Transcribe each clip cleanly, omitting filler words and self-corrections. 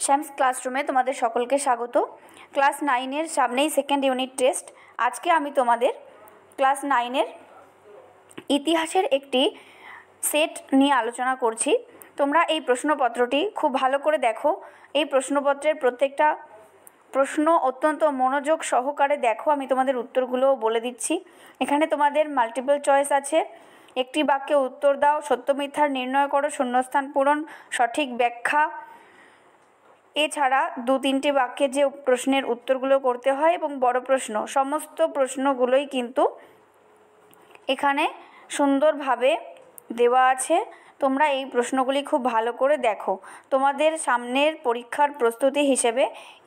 শ্যামস ক্লাসরুমে তোমাদের সকলকে স্বাগত। ক্লাস 9-এর সামনেই সেকেন্ড ইউনিট টেস্ট। আজকে আমি তোমাদের ক্লাস 9-এর ইতিহাসের একটি সেট নিয়ে আলোচনা করছি। তোমরা এই প্রশ্নপত্রটি খুব ভালো করে দেখো। এই প্রশ্নপত্রের প্রত্যেকটা প্রশ্ন অত্যন্ত মনোযোগ সহকারে দেখো। আমি তোমাদের উত্তরগুলোও বলে দিচ্ছি। এখানে তোমাদের মাল্টিপল চয়েস আছে। একটি বাক্যে উত্তর দাও, সত্য মিথ্যার নির্ণয় করো, শূন্যস্থান পূরণ, সঠিক ব্যাখ্যা। এছাড়া 2-3টি বাক্যে যে প্রশ্নের উত্তরগুলো করতে হয় এবং বড় প্রশ্ন, সমস্ত প্রশ্নগুলোই কিন্তু এখানে সুন্দরভাবে দেওয়া আছে। তোমরা এই প্রশ্নগুলি খুব ভালো করে দেখো। তোমাদের সামনের পরীক্ষার প্রস্তুতি হিসেবে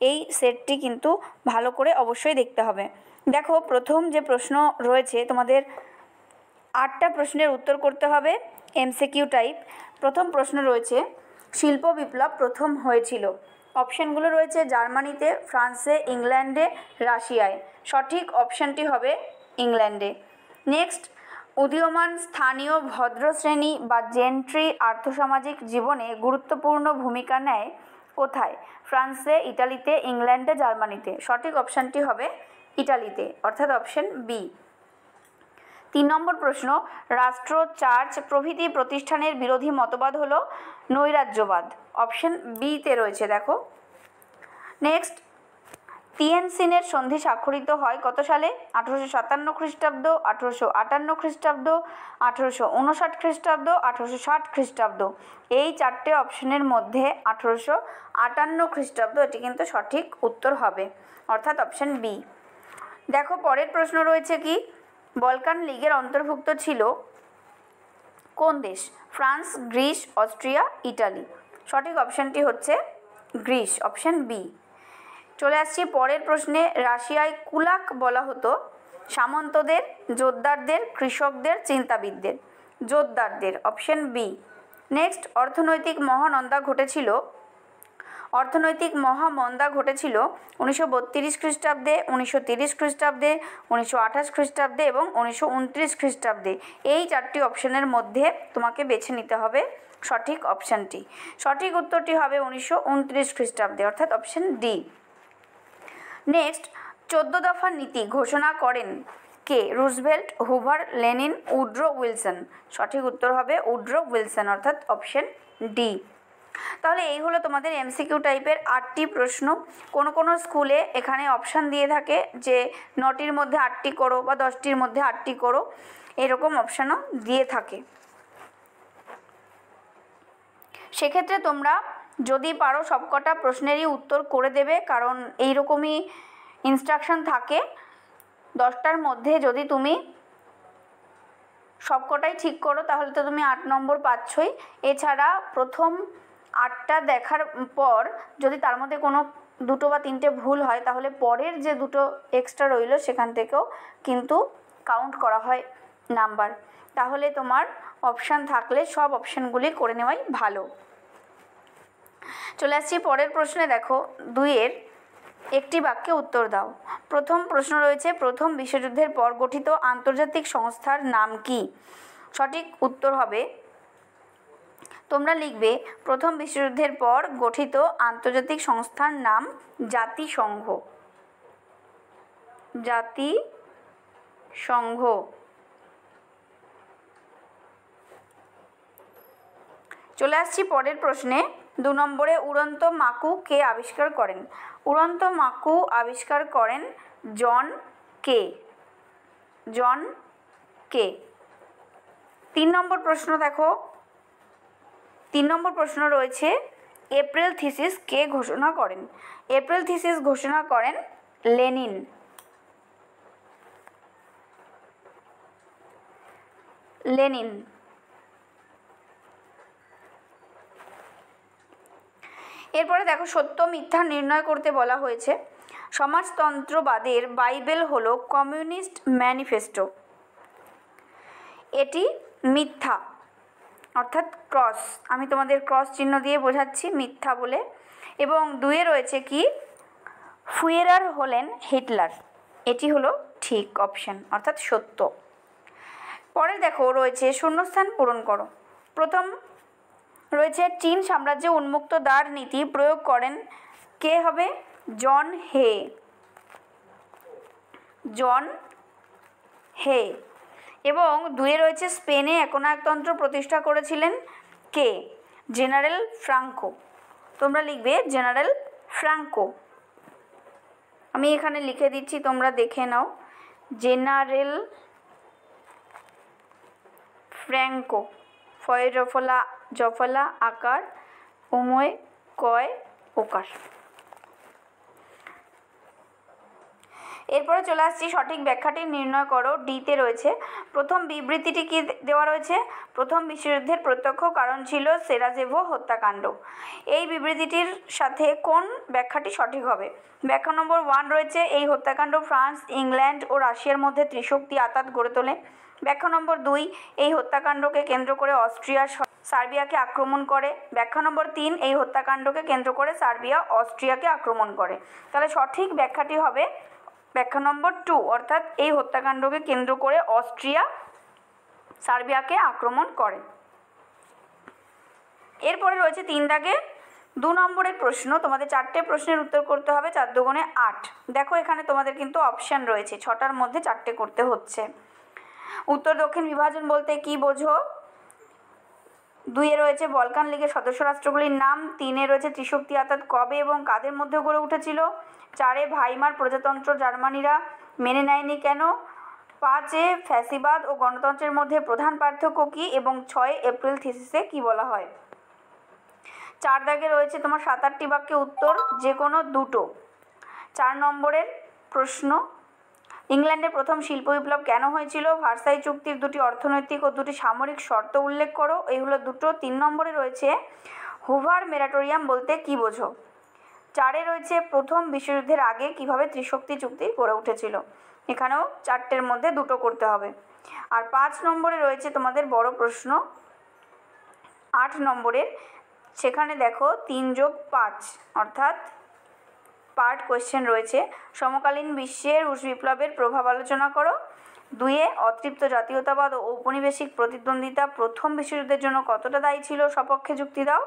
এই সেটটি কিন্তু ভালো করে অবশ্যই দেখতে হবে। দেখো, প্রথম যে প্রশ্ন রয়েছে, তোমাদের 8টা প্রশ্নের উত্তর করতে হবে, এমসিকিউ টাইপ। প্রথম প্রশ্ন রয়েছে, শিল্প বিপ্লব প্রথম হয়েছিল। অপশানগুলো রয়েছে জার্মানিতে, ফ্রান্সে, ইংল্যান্ডে, রাশিয়ায়। সঠিক অপশানটি হবে ইংল্যান্ডে। নেক্সট, উদীয়মান স্থানীয় ভদ্রশ্রেণী বা জেন্ট্রি আর্থসামাজিক জীবনে গুরুত্বপূর্ণ ভূমিকা নেয় কোথায়? ফ্রান্সে, ইটালিতে, ইংল্যান্ডে, জার্মানিতে। সঠিক অপশানটি হবে ইটালিতে, অর্থাৎ অপশান বি। 3 নম্বর প্রশ্ন, রাষ্ট্র, চার্চ প্রভৃতি প্রতিষ্ঠানের বিরোধী মতবাদ হলো নৈরাজ্যবাদ। অপশান বিতে রয়েছে, দেখো। নেক্সট, তিয়েনসিনের সন্ধি স্বাক্ষরিত হয় কত সালে? 1857 খ্রিস্টাব্দ, 1858 খ্রিস্টাব্দ, 1859 খ্রিস্টাব্দ, 1860 খ্রিস্টাব্দ। এই 4টে অপশনের মধ্যে 1858 খ্রিস্টাব্দ এটি কিন্তু সঠিক উত্তর হবে, অর্থাৎ অপশান বি। দেখো, পরের প্রশ্ন রয়েছে কি, বলকান লিগের অন্তর্ভুক্ত ছিল কোন দেশ? France, Greece, Austria, Italy. সঠিক অপশানটি হচ্ছে গ্রিস, অপশান বি। চলে আসছি পরের প্রশ্নে, রাশিয়ায় কুলাক বলা হতো সামন্তদের, জোতদারদের, কৃষকদের, চিন্তাবিদদের। জোতদারদের, অপশান বি। নেক্সট, অর্থনৈতিক মহামন্দা ঘটেছিল 1932 খ্রিস্টাব্দে, 1930 খ্রিস্টাব্দে, 1928 খ্রিস্টাব্দে এবং 1929 খ্রিস্টাব্দে। এই 4টি অপশানের মধ্যে তোমাকে বেছে নিতে হবে সঠিক অপশানটি। সঠিক উত্তরটি হবে 1929 খ্রিস্টাব্দে, অর্থাৎ অপশান ডি। নেক্সট, 14 দফা নীতি ঘোষণা করেন কে? Roosevelt, Hoover, Lenin, Woodrow Wilson. সঠিক উত্তর হবে উড্রো উইলসন, অর্থাৎ অপশান ডি। তাহলে এই হলো তোমাদের এমসিকিউ টাইপের 8টি প্রশ্ন। কোনো স্কুলে এখানে অপশান দিয়ে থাকে যে 9টির মধ্যে 8টি করো বা 10টির মধ্যে 8টি করো, এরকম অপশানও দিয়ে থাকে। সেক্ষেত্রে তোমরা যদি পারো সবকটা প্রশ্নেরই উত্তর করে দেবে, কারণ এইরকমই ইনস্ট্রাকশন থাকে। 10টার মধ্যে যদি তুমি সবকটাই ঠিক করো তাহলে তো তুমি 8 নম্বর পাচ্ছই। এছাড়া প্রথম 8টা দেখার পর যদি তার মধ্যে কোনো 2টো বা 3টে ভুল হয় তাহলে পরের যে 2টো এক্সট্রা রইল সেখান থেকেও কিন্তু কাউন্ট করা হয় নাম্বার। তাহলে তোমার অপশান থাকলে সব অপশানগুলি করে নেওয়াই ভালো। চলে আসছি পরের প্রশ্নে। দেখো, 2-এর একটি বাক্যে উত্তর দাও। প্রথম প্রশ্ন রয়েছে, প্রথম বিশ্বযুদ্ধের পর গঠিত আন্তর্জাতিক সংস্থার নাম কি? সঠিক উত্তর হবে, তোমরা লিখবে প্রথম বিশ্বযুদ্ধের পর গঠিত আন্তর্জাতিক সংস্থার নাম জাতিসংঘ। জাতিসংঘ। চলে আসছি পরের প্রশ্নে। 2 নম্বরে, উড়ন্ত মাকু কে আবিষ্কার করেন? উড়ন্ত মাকু আবিষ্কার করেন জন কে। 3 নম্বর প্রশ্ন দেখো, 3 নম্বর প্রশ্ন রয়েছে, এপ্রিল থিসিস কে ঘোষণা করেন? এপ্রিল থিসিস ঘোষণা করেন লেনিন। এরপরে দেখো, সত্য মিথ্যা নির্ণয় করতে বলা হয়েছে। সমাজতন্ত্রবাদের বাইবেল হলো কমিউনিস্ট ম্যানিফেস্টো। এটি মিথ্যা, অর্থাৎ ক্রস। আমি তোমাদের ক্রস চিহ্ন দিয়ে বোঝাচ্ছি মিথ্যা বলে। এবং 2-এ রয়েছে কি, ফুয়েরার হলেন হিটলার। এটি হলো ঠিক অপশান, অর্থাৎ সত্য। পরে দেখো রয়েছে শূন্যস্থান পূরণ করো। প্রথম রয়েছে চীন সাম্রাজ্যে উন্মুক্ত দ্বার নীতি প্রয়োগ করেন কে হবে? জন হে। জন হে। এবং 2 রয়েছে স্পেনে একনায়কতন্ত্র প্রতিষ্ঠা করেছিলেন কে? General Franco. তোমরা লিখবে জেনারেল ফ্রাঙ্কো। আমি এখানে লিখে দিচ্ছি, তোমরা দেখে নাও। General Franco. ফয়ে জফলা আকার, উময় কয় ওকার। এরপরে চলে আসছি সঠিক ব্যাখ্যাটি নির্ণয় করো। ডিতে রয়েছে প্রথম বিবৃতিটি কি দেওয়া রয়েছে? প্রথম বিশ্বযুদ্ধের প্রত্যক্ষ কারণ ছিল সেরাজেভো হত্যাকাণ্ড। এই বিবৃতিটির সাথে কোন ব্যাখ্যাটি সঠিক হবে? ব্যাখ্যা নম্বর 1 রয়েছে এই হত্যাকাণ্ড ফ্রান্স, ইংল্যান্ড ও রাশিয়ার মধ্যে ত্রিশক্তি আঘাত গড়ে তোলে। ব্যাখ্যা নম্বর 2 এই হত্যাকাণ্ডকে কেন্দ্র করে অস্ট্রিয়া সার্বিয়াকে আক্রমণ করে। ব্যাখ্যা নম্বর 3 এই হত্যাকাণ্ডকে কেন্দ্র করে সার্বিয়া অস্ট্রিয়াকে আক্রমণ করে। তাহলে সঠিক ব্যাখ্যাটি হবে ব্যাখ্যা নম্বর 2, অর্থাৎ এই হত্যাকাণ্ডকে কেন্দ্র করে অস্ট্রিয়া সার্বিয়াকে আক্রমণ করে। এরপরে রয়েছে 3 দাগে 2 নম্বরের প্রশ্ন। তোমাদের 4টে প্রশ্নের উত্তর করতে হবে, 4 দুগুণে 8। দেখো এখানে তোমাদের কিন্তু অপশান রয়েছে, 6টার মধ্যে 4টে করতে হচ্ছে। উত্তর দক্ষিণ বিভাজন বলতে কি বোঝো? 2 রয়েছে বলকান লীগের সদস্য রাষ্ট্রগুলির নাম। 3 রয়েছে ত্রিশক্তি আঘাত কবে এবং কাদের মধ্যে গড়ে উঠেছিল। 4 ভাইমার প্রজাতন্ত্র জার্মানিরা মেনে নেয়নি কেন। 5 ফ্যাসিবাদ ও গণতন্ত্রের মধ্যে প্রধান পার্থক্য কী এবং 6 এপ্রিল থিসিসে কি বলা হয়। 4 দাগে রয়েছে তোমার 7-8টি বাক্যে উত্তর, যে কোনো দুটো। 4 নম্বরের প্রশ্ন, ইংল্যান্ডে প্রথম শিল্প বিপ্লব কেন হয়েছিল? ভার্সাই চুক্তির 2টি অর্থনৈতিক ও 2টি সামরিক শর্ত উল্লেখ করো। এই হলো দুটো। 3 নম্বরে রয়েছে হুভার মেরাটোরিয়াম বলতে কি বোঝো। 4 রয়েছে প্রথম বিশ্বযুদ্ধের আগে কিভাবে ত্রিশক্তি চুক্তি গড়ে উঠেছিল। এখানেও 4টের মধ্যে দুটো করতে হবে। আর 5 নম্বরে রয়েছে তোমাদের বড় প্রশ্ন 8 নম্বরের, সেখানে দেখো 3+5 অর্থাৎ পার্ট কোয়েশ্চেন রয়েছে। সমকালীন বিশ্বের রুশ বিপ্লবের প্রভাব আলোচনা করো। 2 অতৃপ্ত জাতীয়তাবাদ ও ঔপনিবেশিক প্রতিদ্বন্দ্বিতা প্রথম বিশ্বযুদ্ধের জন্য কতটা দায়ী ছিল, সপক্ষে যুক্তি দাও।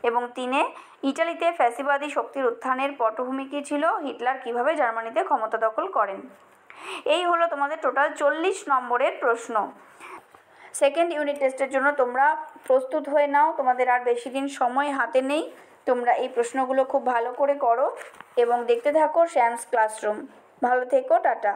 এবং 3 ইটালিতে ফ্যাসিবাদী শক্তির উত্থানের পটভূমি কী ছিল, হিটলার কিভাবে জার্মানিতে ক্ষমতা দখল করেন। এই হলো তোমাদের টোটাল 40 নম্বরের প্রশ্ন। সেকেন্ড ইউনিট টেস্টের জন্য তোমরা প্রস্তুত হয়ে নাও, তোমাদের আর বেশি দিন সময় হাতে নেই। তোমরা এই প্রশ্নগুলো খুব ভালো করে করো এবং দেখতে থাকো শ্যামস ক্লাসরুম। ভালো থেকো, টাটা।